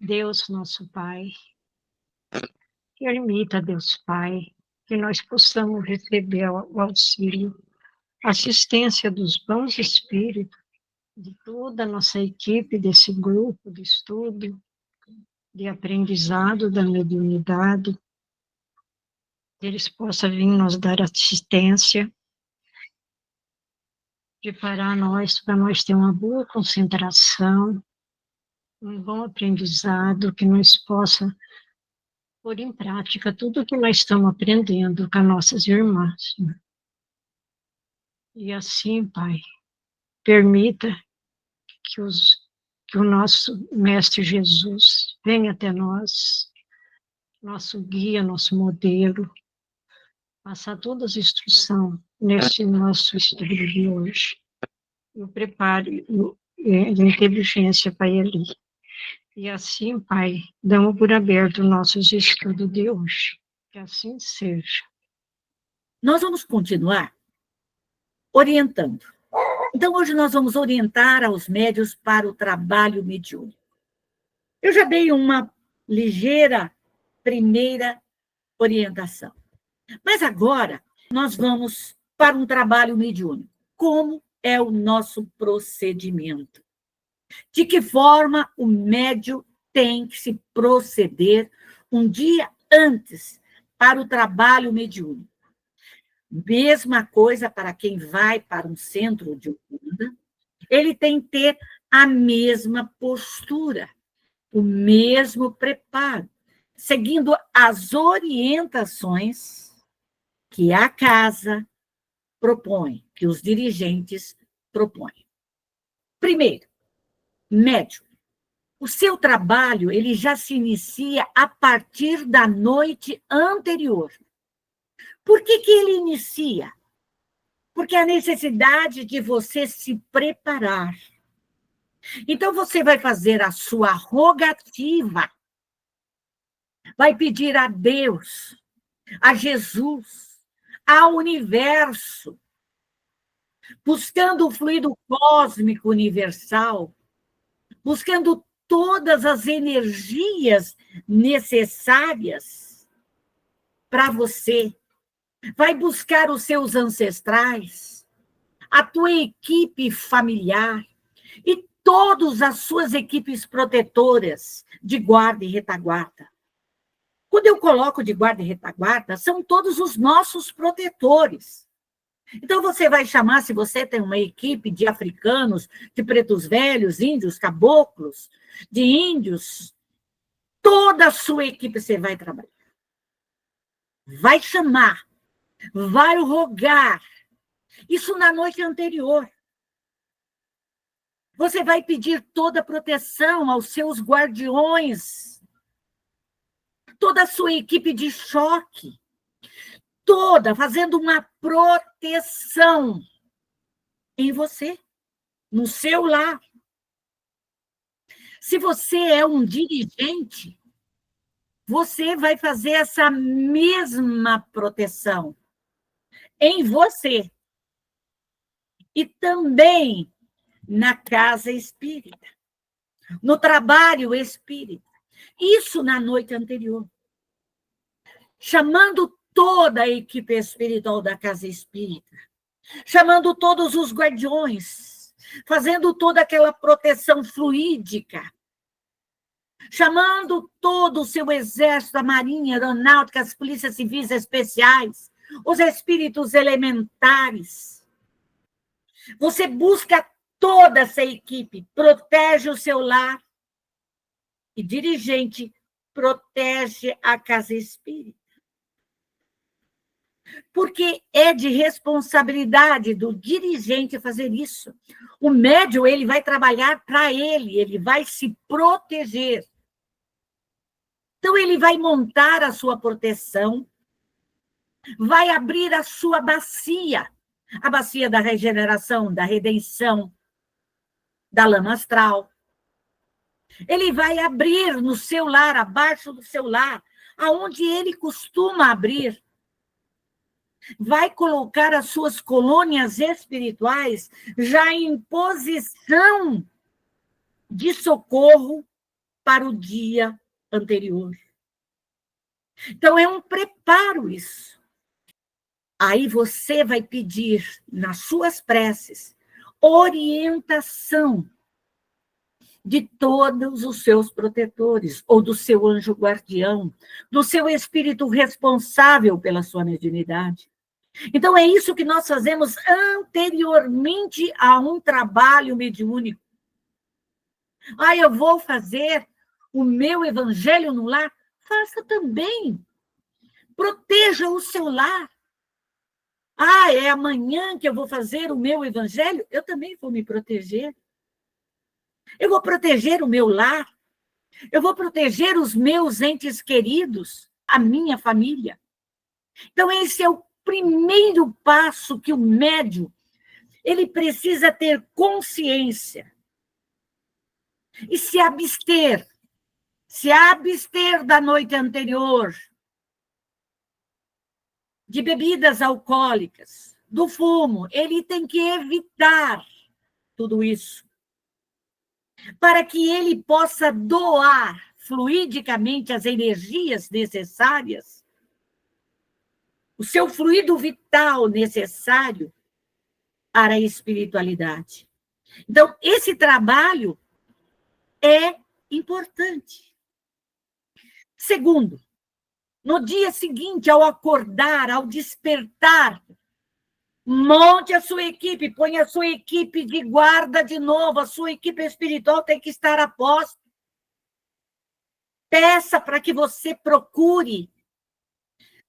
Deus, nosso Pai, permita, Deus Pai, que nós possamos receber o auxílio, a assistência dos bons espíritos, de toda a nossa equipe, desse grupo de estudo, de aprendizado da mediunidade, que eles possam vir nos dar assistência, preparar nós para nós ter uma boa concentração, um bom aprendizado, que nós possa pôr em prática tudo o que nós estamos aprendendo com as nossas irmãs. E assim, Pai, permita que, que o nosso Mestre Jesus venha até nós, nosso guia, nosso modelo, passar todas as instruções nesse nosso estudo de hoje. Eu prepare a inteligência para ele. E assim, Pai, damos por aberto os nossos estudos de hoje. Que assim seja. Nós vamos continuar orientando. Então, hoje nós vamos orientar aos médios para o trabalho mediúnico. Eu já dei uma ligeira primeira orientação. Mas agora nós vamos para um trabalho mediúnico. Como é o nosso procedimento? De que forma o médium tem que se proceder um dia antes para o trabalho mediúnico? Mesma coisa para quem vai para um centro de Umbanda, ele tem que ter a mesma postura, o mesmo preparo, seguindo as orientações que a casa propõe, que os dirigentes propõem. Primeiro, médium. O seu trabalho ele já se inicia a partir da noite anterior. Por que ele inicia? Porque a necessidade de você se preparar. Então, você vai fazer a sua rogativa, vai pedir a Deus, a Jesus, ao universo, buscando o fluido cósmico universal, buscando todas as energias necessárias para você. Vai buscar os seus ancestrais, a tua equipe familiar e todas as suas equipes protetoras de guarda e retaguarda. Quando eu coloco de guarda e retaguarda, são todos os nossos protetores. Então, você vai chamar, se você tem uma equipe de africanos, de pretos velhos, índios, caboclos, de índios, toda a sua equipe você vai trabalhar. Vai chamar, vai rogar. Isso na noite anterior. Você vai pedir toda a proteção aos seus guardiões, toda a sua equipe de choque, toda fazendo uma proteção em você, no seu lar. Se você é um dirigente, você vai fazer essa mesma proteção em você e também na casa espírita, no trabalho espírita. Isso na noite anterior. Chamando toda a equipe espiritual da casa espírita, chamando todos os guardiões, fazendo toda aquela proteção fluídica, chamando todo o seu exército, a marinha, a aeronáutica, as polícias civis especiais, os espíritos elementares. Você busca toda essa equipe, protege o seu lar e dirigente protege a casa espírita. Porque é de responsabilidade do dirigente fazer isso. O médium, ele vai trabalhar para ele vai se proteger. Então, ele vai montar a sua proteção, vai abrir a sua bacia, a bacia da regeneração, da redenção, da lama astral. Ele vai abrir no seu lar, abaixo do seu lar, aonde ele costuma abrir. Vai colocar as suas colônias espirituais já em posição de socorro, para o dia anterior. Então, é um preparo isso. Aí você vai pedir nas suas preces orientação de todos os seus protetores, ou do seu anjo guardião, do seu espírito responsável pela sua mediunidade. Então, é isso que nós fazemos anteriormente a um trabalho mediúnico. Eu vou fazer o meu evangelho no lar? Faça também. Proteja o seu lar. É amanhã que eu vou fazer o meu evangelho? Eu também vou me proteger. Eu vou proteger o meu lar. Eu vou proteger os meus entes queridos, a minha família. Então, esse é o primeiro passo que o médium ele precisa ter consciência e se abster da noite anterior, de bebidas alcoólicas, do fumo. Ele tem que evitar tudo isso, para que ele possa doar fluidicamente as energias necessárias, o seu fluido vital necessário para a espiritualidade. Então, esse trabalho é importante. Segundo, no dia seguinte, ao acordar, ao despertar, monte a sua equipe, põe a sua equipe de guarda de novo, a sua equipe espiritual tem que estar a posto. Peça para que você procure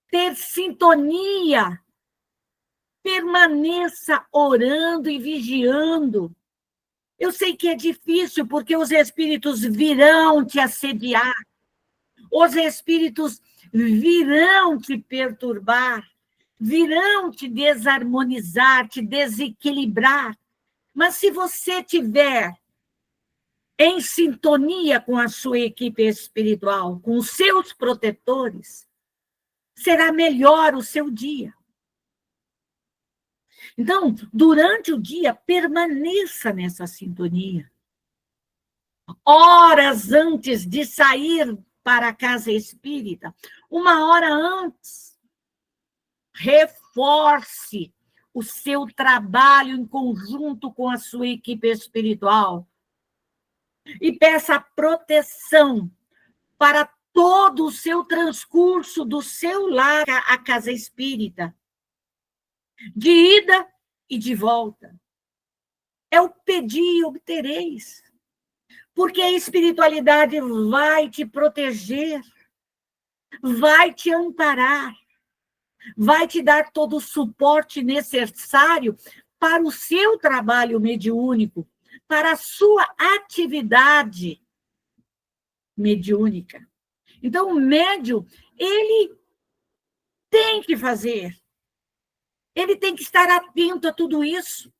ter sintonia, permaneça orando e vigiando. Eu sei que é difícil, porque os espíritos virão te assediar, os espíritos virão te perturbar, virão te desarmonizar, te desequilibrar. Mas se você tiver em sintonia com a sua equipe espiritual, com os seus protetores, será melhor o seu dia. Então, durante o dia, permaneça nessa sintonia. Horas antes de sair para a casa espírita, 1 hora antes, reforce o seu trabalho em conjunto com a sua equipe espiritual e peça proteção para todo o seu transcurso do seu lar à casa espírita, de ida e de volta. É o pedir e obtereis, porque a espiritualidade vai te proteger, vai te amparar, vai te dar todo o suporte necessário para o seu trabalho mediúnico, para a sua atividade mediúnica. Então, o médium, ele tem que fazer, ele tem que estar atento a tudo isso.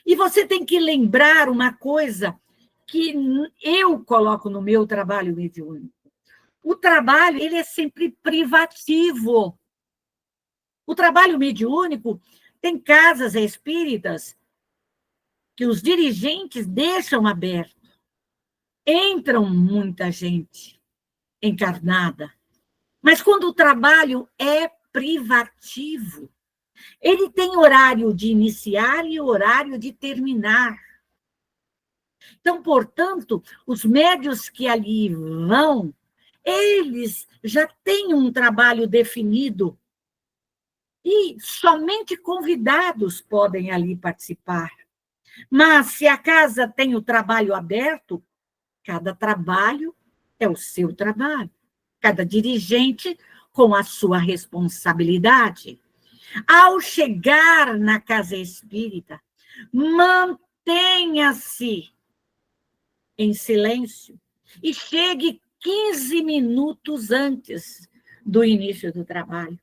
E você tem que lembrar uma coisa que eu coloco no meu trabalho mediúnico. O trabalho, ele é sempre privativo. O trabalho mediúnico tem casas espíritas que os dirigentes deixam aberto. Entram muita gente encarnada. Mas quando o trabalho é privativo, ele tem horário de iniciar e horário de terminar. Então, portanto, os médiuns que ali vão, eles já têm um trabalho definido e somente convidados podem ali participar. Mas se a casa tem o trabalho aberto, cada trabalho é o seu trabalho. Cada dirigente com a sua responsabilidade. Ao chegar na casa espírita, mantenha-se em silêncio e chegue 15 minutos antes do início do trabalho.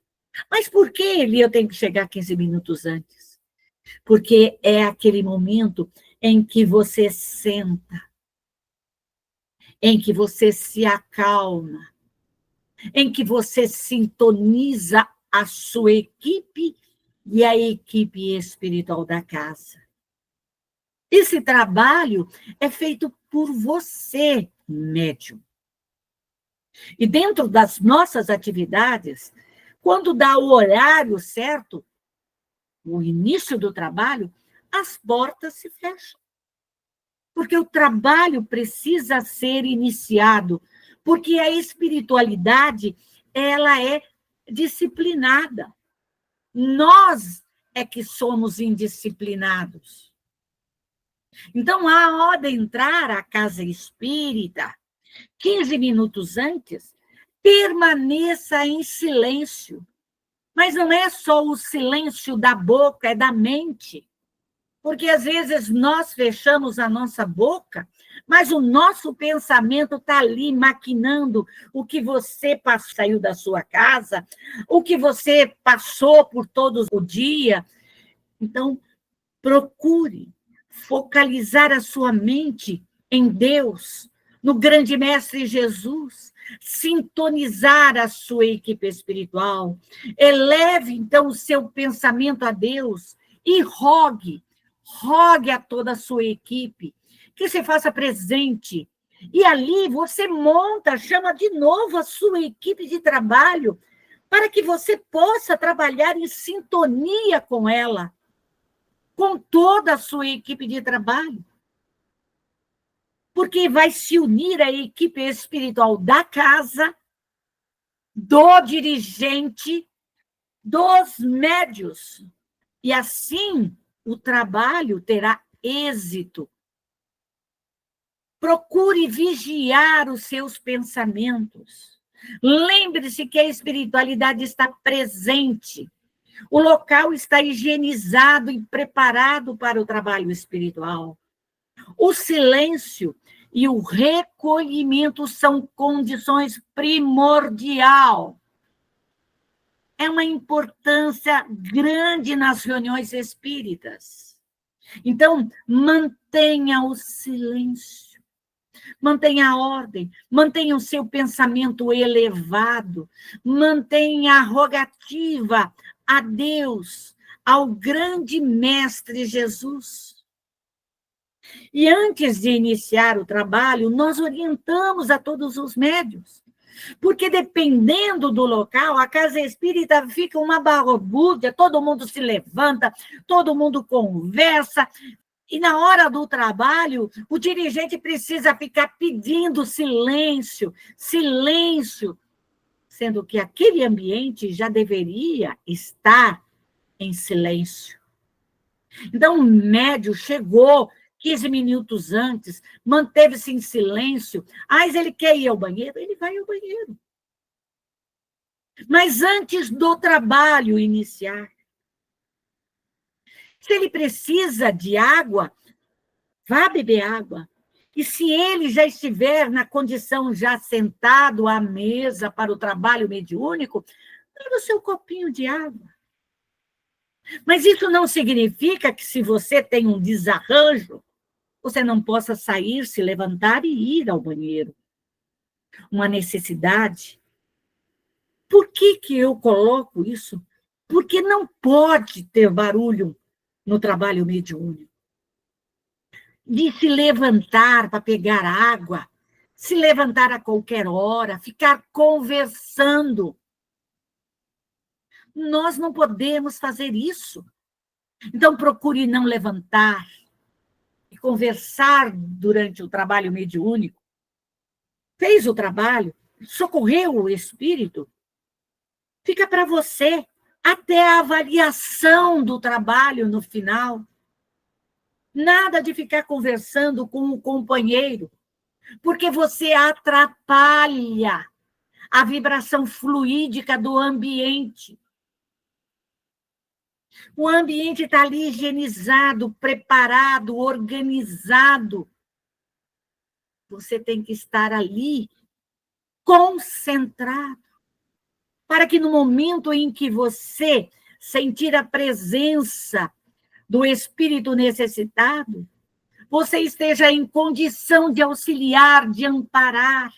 Mas por que eu tenho que chegar 15 minutos antes? Porque é aquele momento em que você senta, em que você se acalma, em que você sintoniza a sua equipe e a equipe espiritual da casa. Esse trabalho é feito por você, médium. E dentro das nossas atividades, quando dá o horário certo, o início do trabalho, as portas se fecham. Porque o trabalho precisa ser iniciado, porque a espiritualidade, ela é disciplinada. Nós é que somos indisciplinados. Então, a hora de entrar à casa espírita, 15 minutos antes, permaneça em silêncio. Mas não é só o silêncio da boca, é da mente. Porque, às vezes, nós fechamos a nossa boca, mas o nosso pensamento está ali maquinando o que você saiu da sua casa, o que você passou por todo o dia. Então, procure focalizar a sua mente em Deus, no grande mestre Jesus, sintonizar a sua equipe espiritual, eleve, então, o seu pensamento a Deus e rogue a toda a sua equipe, que se faça presente. E ali você monta, chama de novo a sua equipe de trabalho, para que você possa trabalhar em sintonia com ela, com toda a sua equipe de trabalho. Porque vai se unir a equipe espiritual da casa, do dirigente, dos médios. E assim o trabalho terá êxito. Procure vigiar os seus pensamentos. Lembre-se que a espiritualidade está presente. O local está higienizado e preparado para o trabalho espiritual. O silêncio e o recolhimento são condições primordiais. É uma importância grande nas reuniões espíritas. Então, mantenha o silêncio, mantenha a ordem, mantenha o seu pensamento elevado, mantenha a rogativa a Deus, ao grande mestre Jesus. E antes de iniciar o trabalho, nós orientamos a todos os médiuns, porque dependendo do local, a casa espírita fica uma balbúrdia, todo mundo se levanta, todo mundo conversa, e na hora do trabalho, o dirigente precisa ficar pedindo silêncio, silêncio, sendo que aquele ambiente já deveria estar em silêncio. Então, o médium chegou 15 minutos antes, manteve-se em silêncio. Mas ele quer ir ao banheiro? Ele vai ao banheiro. Mas antes do trabalho iniciar, se ele precisa de água, vá beber água. E se ele já estiver na condição, já sentado à mesa para o trabalho mediúnico, leve o seu copinho de água. Mas isso não significa que, se você tem um desarranjo, você não possa sair, se levantar e ir ao banheiro. Uma necessidade. Por que eu coloco isso? Porque não pode ter barulho no trabalho mediúnico. De se levantar para pegar água, se levantar a qualquer hora, ficar conversando. Nós não podemos fazer isso. Então, procure não levantar e conversar durante o trabalho mediúnico. Fez o trabalho, socorreu o espírito, fica para você até a avaliação do trabalho no final. Nada de ficar conversando com o companheiro, porque você atrapalha a vibração fluídica do ambiente. O ambiente está ali higienizado, preparado, organizado. Você tem que estar ali concentrado, para que no momento em que você sentir a presença do espírito necessitado, você esteja em condição de auxiliar, de amparar,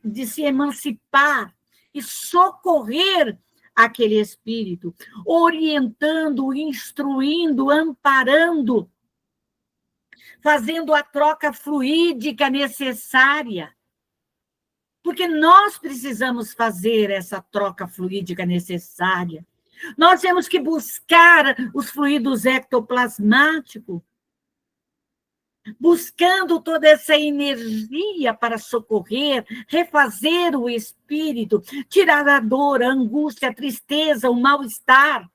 de se emancipar e socorrer aquele espírito, orientando, instruindo, amparando. fazendo a troca fluídica necessária. Porque nós precisamos fazer essa troca fluídica necessária. Nós temos que buscar os fluidos ectoplasmáticos, buscando toda essa energia para socorrer, refazer o espírito, tirar a dor, a angústia, a tristeza, o mal-estar,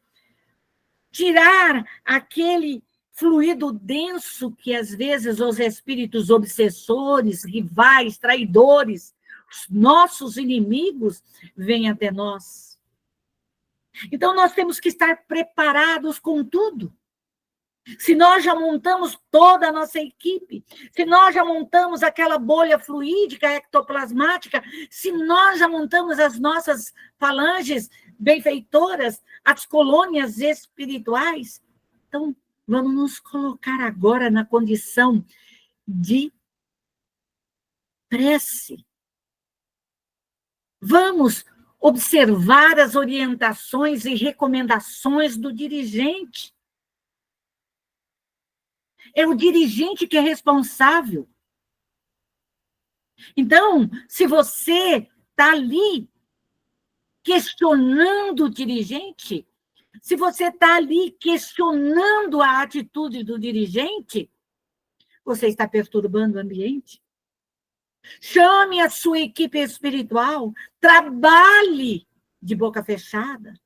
tirar aquele fluido denso que, às vezes, os espíritos obsessores, rivais, traidores, os nossos inimigos, vêm até nós. Então, nós temos que estar preparados com tudo. Se nós já montamos toda a nossa equipe, se nós já montamos aquela bolha fluídica, ectoplasmática, se nós já montamos as nossas falanges benfeitoras, as colônias espirituais, então vamos nos colocar agora na condição de prece. Vamos observar as orientações e recomendações do dirigente. É o dirigente que é responsável. Então, se você está ali questionando o dirigente, se você está ali questionando a atitude do dirigente, você está perturbando o ambiente. Chame a sua equipe espiritual, trabalhe de boca fechada.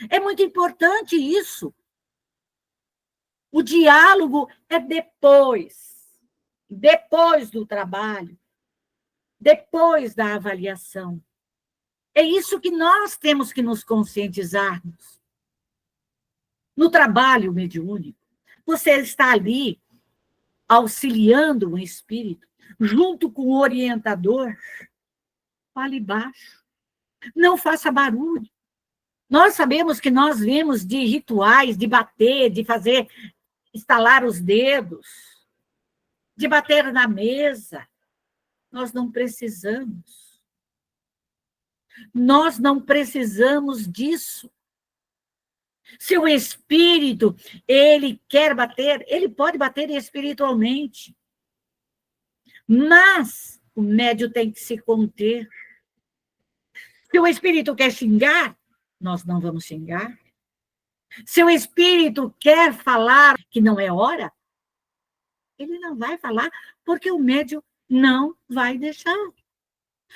É muito importante isso. O diálogo é depois do trabalho, depois da avaliação. É isso que nós temos que nos conscientizarmos. No trabalho mediúnico, você está ali auxiliando um espírito, junto com o orientador, fale baixo, não faça barulho. Nós sabemos que nós vemos de rituais, de bater, de fazer estalar os dedos, de bater na mesa. Nós não precisamos. Nós não precisamos disso. Se o espírito, ele quer bater, ele pode bater espiritualmente. Mas o médium tem que se conter. Se o espírito quer xingar, nós não vamos xingar. Se o espírito quer falar que não é hora, ele não vai falar, porque o médium não vai deixar.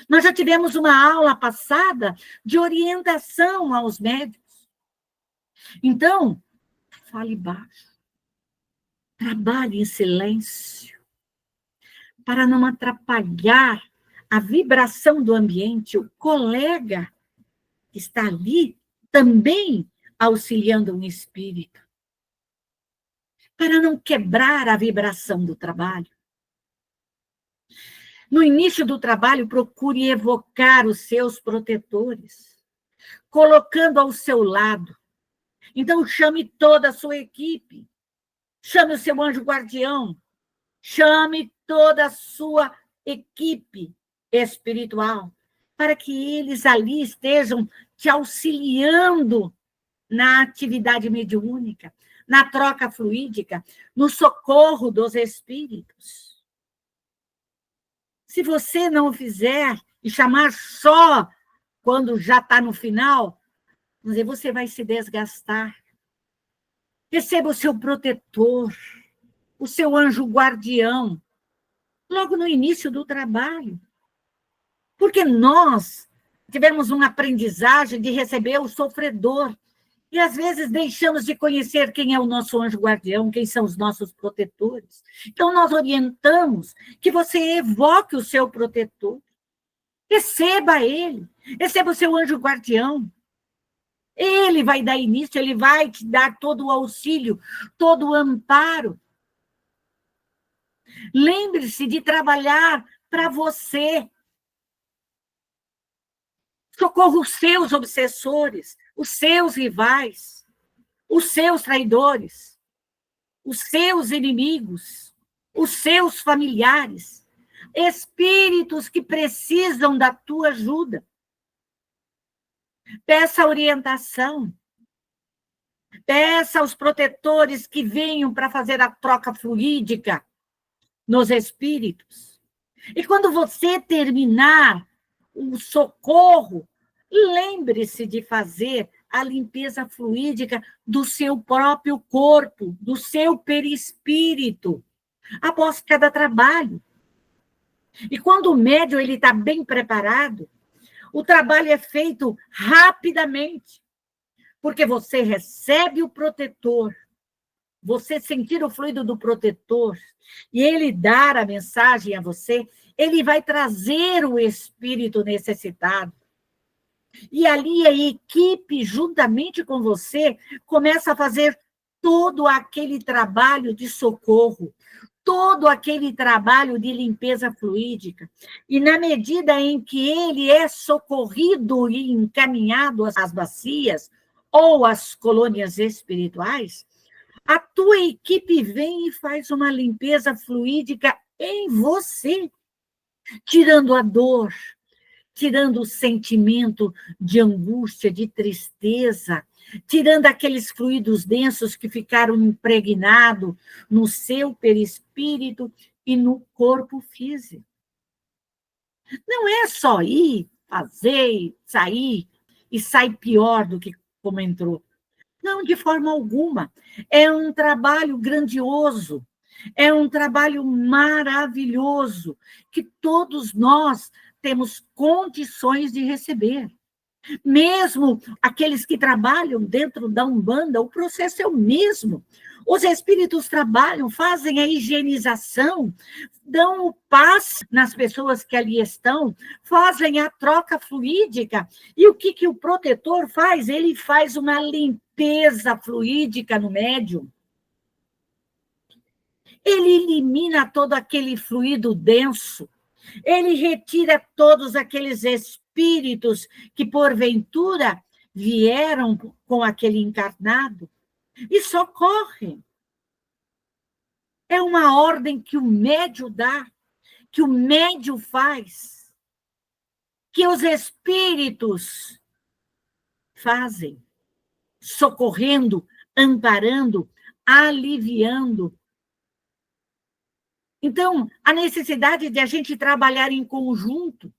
Nós já tivemos uma aula passada de orientação aos médiuns. Então, fale baixo. Trabalhe em silêncio, para não atrapalhar a vibração do ambiente. O colega está ali também auxiliando um espírito, para não quebrar a vibração do trabalho. No início do trabalho, procure evocar os seus protetores, colocando ao seu lado. Então, chame toda a sua equipe, chame o seu anjo guardião, chame toda a sua equipe espiritual, para que eles ali estejam te auxiliando na atividade mediúnica, na troca fluídica, no socorro dos espíritos. Se você não o fizer e chamar só quando já está no final, você vai se desgastar. Receba o seu protetor, o seu anjo guardião, logo no início do trabalho. Porque nós tivemos uma aprendizagem de receber o sofredor, e às vezes deixamos de conhecer quem é o nosso anjo guardião, quem são os nossos protetores. Então, nós orientamos que você evoque o seu protetor, receba ele, receba o seu anjo guardião. Ele vai dar início, ele vai te dar todo o auxílio, todo o amparo. Lembre-se de trabalhar para você. Socorra os seus obsessores, os seus rivais, os seus traidores, os seus inimigos, os seus familiares, espíritos que precisam da tua ajuda. Peça orientação. Peça aos protetores que venham para fazer a troca fluídica. nos espíritos. E quando você terminar o socorro, lembre-se de fazer a limpeza fluídica do seu próprio corpo, do seu perispírito, após cada trabalho. E quando o médium está bem preparado, o trabalho é feito rapidamente, porque você recebe o protetor, você sentir o fluido do protetor, e ele dar a mensagem a você, ele vai trazer o espírito necessitado. E ali a equipe, juntamente com você, começa a fazer todo aquele trabalho de socorro, todo aquele trabalho de limpeza fluídica. E na medida em que ele é socorrido e encaminhado às bacias ou às colônias espirituais, a tua equipe vem e faz uma limpeza fluídica em você, tirando a dor, tirando o sentimento de angústia, de tristeza, tirando aqueles fluidos densos que ficaram impregnados no seu perispírito e no corpo físico. Não é só ir, fazer, sair, e sai pior do que como entrou. Não, de forma alguma. É um trabalho grandioso, é um trabalho maravilhoso, que todos nós temos condições de receber. Mesmo aqueles que trabalham dentro da Umbanda, o processo é o mesmo. Os espíritos trabalham, fazem a higienização, dão o passe nas pessoas que ali estão, fazem a troca fluídica. E o que o protetor faz? Ele faz uma limpeza fluídica no médium. Ele elimina todo aquele fluido denso, ele retira todos aqueles espíritos que, porventura, vieram com aquele encarnado e socorrem. É uma ordem que o médium dá, que o médium faz, que os espíritos fazem, socorrendo, amparando, aliviando. Então, a necessidade de a gente trabalhar em conjunto.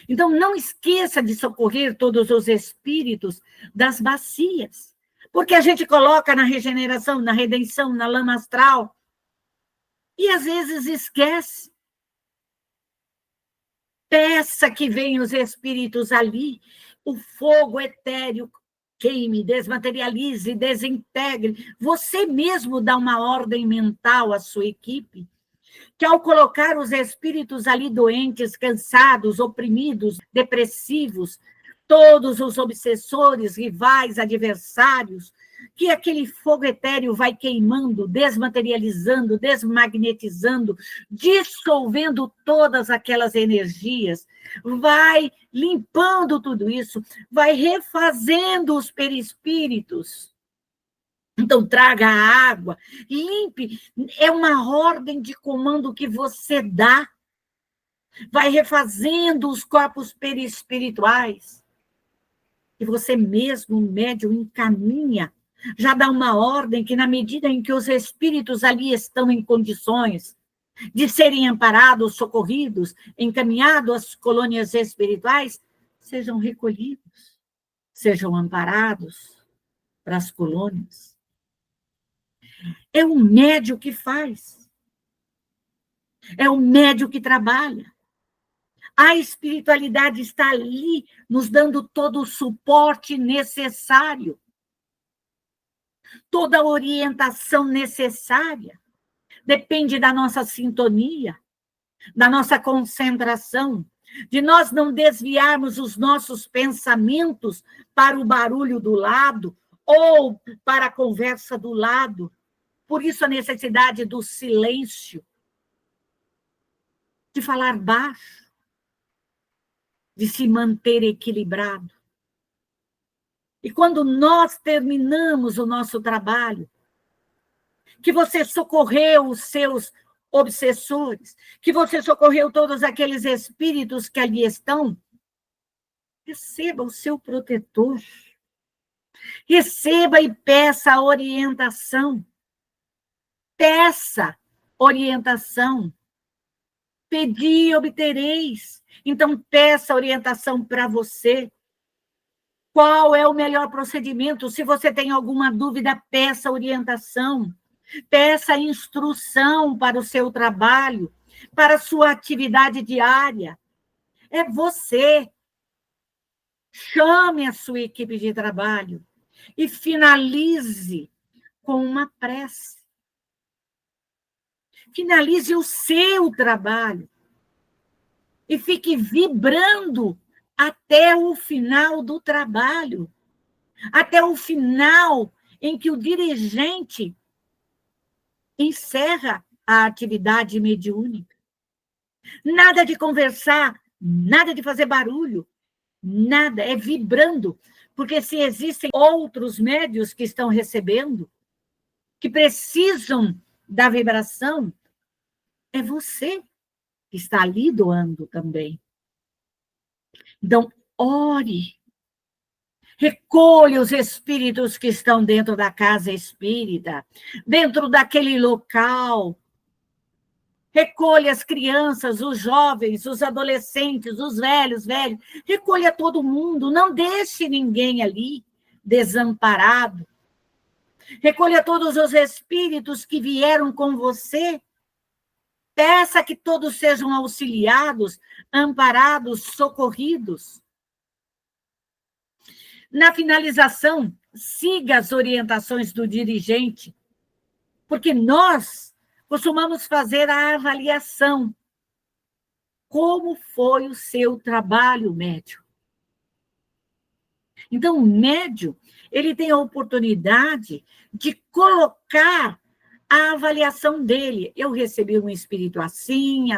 Então, não esqueça de socorrer todos os espíritos das bacias, porque a gente coloca na regeneração, na redenção, na lama astral, e às vezes esquece. Peça que venham os espíritos ali, o fogo etéreo queime, desmaterialize, desintegre. Você mesmo dá uma ordem mental à sua equipe, que ao colocar os espíritos ali doentes, cansados, oprimidos, depressivos, todos os obsessores, rivais, adversários, que aquele fogo etéreo vai queimando, desmaterializando, desmagnetizando, dissolvendo todas aquelas energias, vai limpando tudo isso, vai refazendo os perispíritos. Então, traga a água, limpe, é uma ordem de comando que você dá. Vai refazendo os corpos perispirituais. E você mesmo, o médium, encaminha, já dá uma ordem que, na medida em que os espíritos ali estão em condições de serem amparados, socorridos, encaminhados às colônias espirituais, sejam recolhidos, sejam amparados para as colônias. É o médium que faz. É o médium que trabalha. A espiritualidade está ali, nos dando todo o suporte necessário, toda a orientação necessária. Depende da nossa sintonia, da nossa concentração, de nós não desviarmos os nossos pensamentos para o barulho do lado ou para a conversa do lado. Por isso a necessidade do silêncio, de falar baixo, de se manter equilibrado. E quando nós terminamos o nosso trabalho, que você socorreu os seus obsessores, que você socorreu todos aqueles espíritos que ali estão, receba o seu protetor. Receba e peça a orientação. Peça orientação. Pedi e obtereis. Então, peça orientação para você. Qual é o melhor procedimento? Se você tem alguma dúvida, peça orientação. Peça instrução para o seu trabalho, para a sua atividade diária. É você. Chame a sua equipe de trabalho e finalize com uma prece. Finalize o seu trabalho e fique vibrando até o final do trabalho, até o final em que o dirigente encerra a atividade mediúnica. Nada de conversar, nada de fazer barulho, nada, é vibrando, porque se existem outros médios que estão recebendo, que precisam da vibração, é você que está ali doando também. Então, ore. Recolha os espíritos que estão dentro da casa espírita, dentro daquele local. Recolha as crianças, os jovens, os adolescentes, os velhos. Recolha todo mundo, não deixe ninguém ali desamparado. Recolha todos os espíritos que vieram com você. Peça que todos sejam auxiliados, amparados, socorridos. Na finalização, siga as orientações do dirigente, porque nós costumamos fazer a avaliação. Como foi o seu trabalho, médium? Então, o médium, ele tem a oportunidade de colocar a avaliação dele. Eu recebi um espírito assim,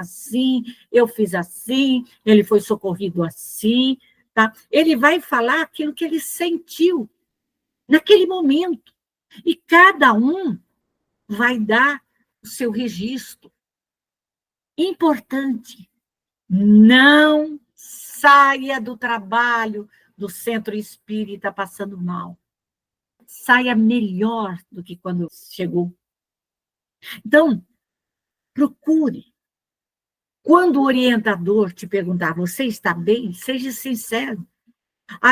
eu fiz assim, ele foi socorrido assim, tá? Ele vai falar aquilo que ele sentiu naquele momento. E cada um vai dar o seu registro. Importante, não saia do trabalho do centro espírita passando mal. Saia melhor do que quando chegou. Então, procure. Quando o orientador te perguntar, você está bem? Seja sincero.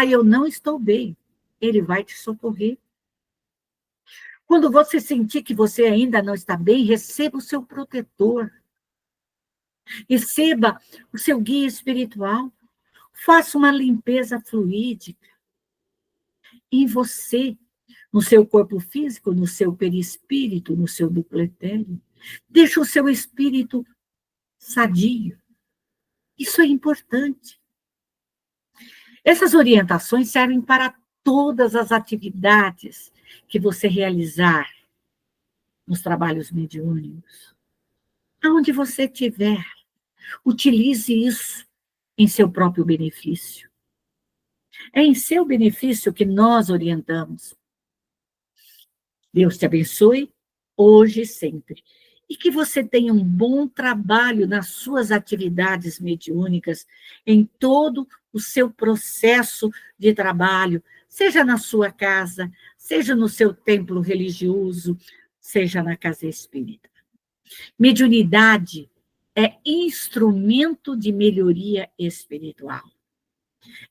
Eu não estou bem. Ele vai te socorrer. Quando você sentir que você ainda não está bem, receba o seu protetor. Receba o seu guia espiritual. Faça uma limpeza fluídica em você, no seu corpo físico, no seu perispírito, no seu duplo etéreo. Deixa o seu espírito sadio. Isso é importante. Essas orientações servem para todas as atividades que você realizar nos trabalhos mediúnicos. Aonde você estiver, utilize isso em seu próprio benefício. É em seu benefício que nós orientamos. Deus te abençoe, hoje e sempre. E que você tenha um bom trabalho nas suas atividades mediúnicas, em todo o seu processo de trabalho, seja na sua casa, seja no seu templo religioso, seja na casa espírita. Mediunidade é instrumento de melhoria espiritual.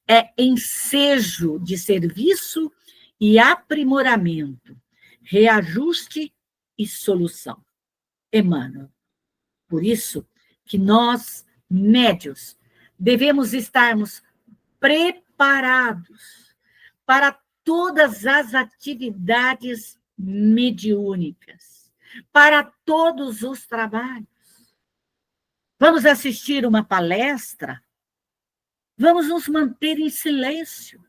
É ensejo de serviço e aprimoramento, reajuste e solução. Emmanuel. Por isso que nós, médios, devemos estarmos preparados para todas as atividades mediúnicas, para todos os trabalhos. Vamos assistir uma palestra? Vamos nos manter em silêncio.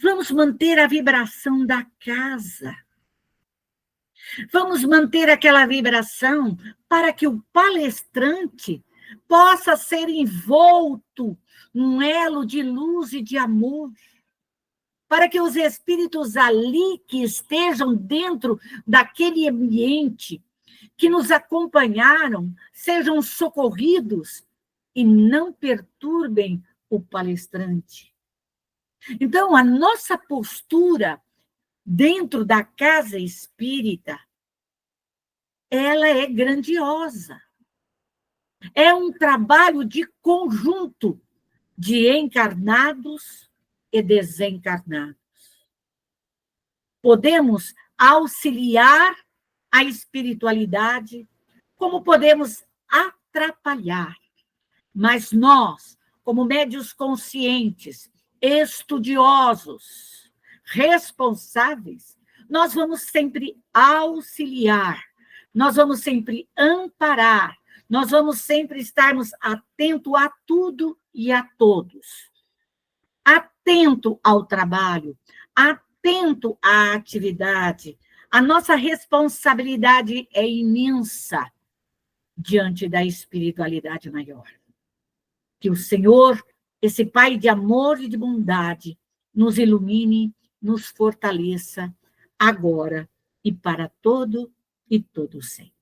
Vamos manter a vibração da casa. Vamos manter aquela vibração para que o palestrante possa ser envolto num elo de luz e de amor, para que os espíritos ali que estejam dentro daquele ambiente, que nos acompanharam, sejam socorridos e não perturbem o palestrante. Então, a nossa postura dentro da casa espírita ela é grandiosa. É um trabalho de conjunto de encarnados e desencarnados. Podemos auxiliar a espiritualidade, como podemos atrapalhar. Mas nós, como médios conscientes, estudiosos, responsáveis, nós vamos sempre auxiliar, nós vamos sempre amparar, nós vamos sempre estarmos atentos a tudo e a todos. Atento ao trabalho, atento à atividade. A nossa responsabilidade é imensa diante da espiritualidade maior. Que o Senhor, esse Pai de amor e de bondade, nos ilumine, nos fortaleça, agora e para todo e todo sempre.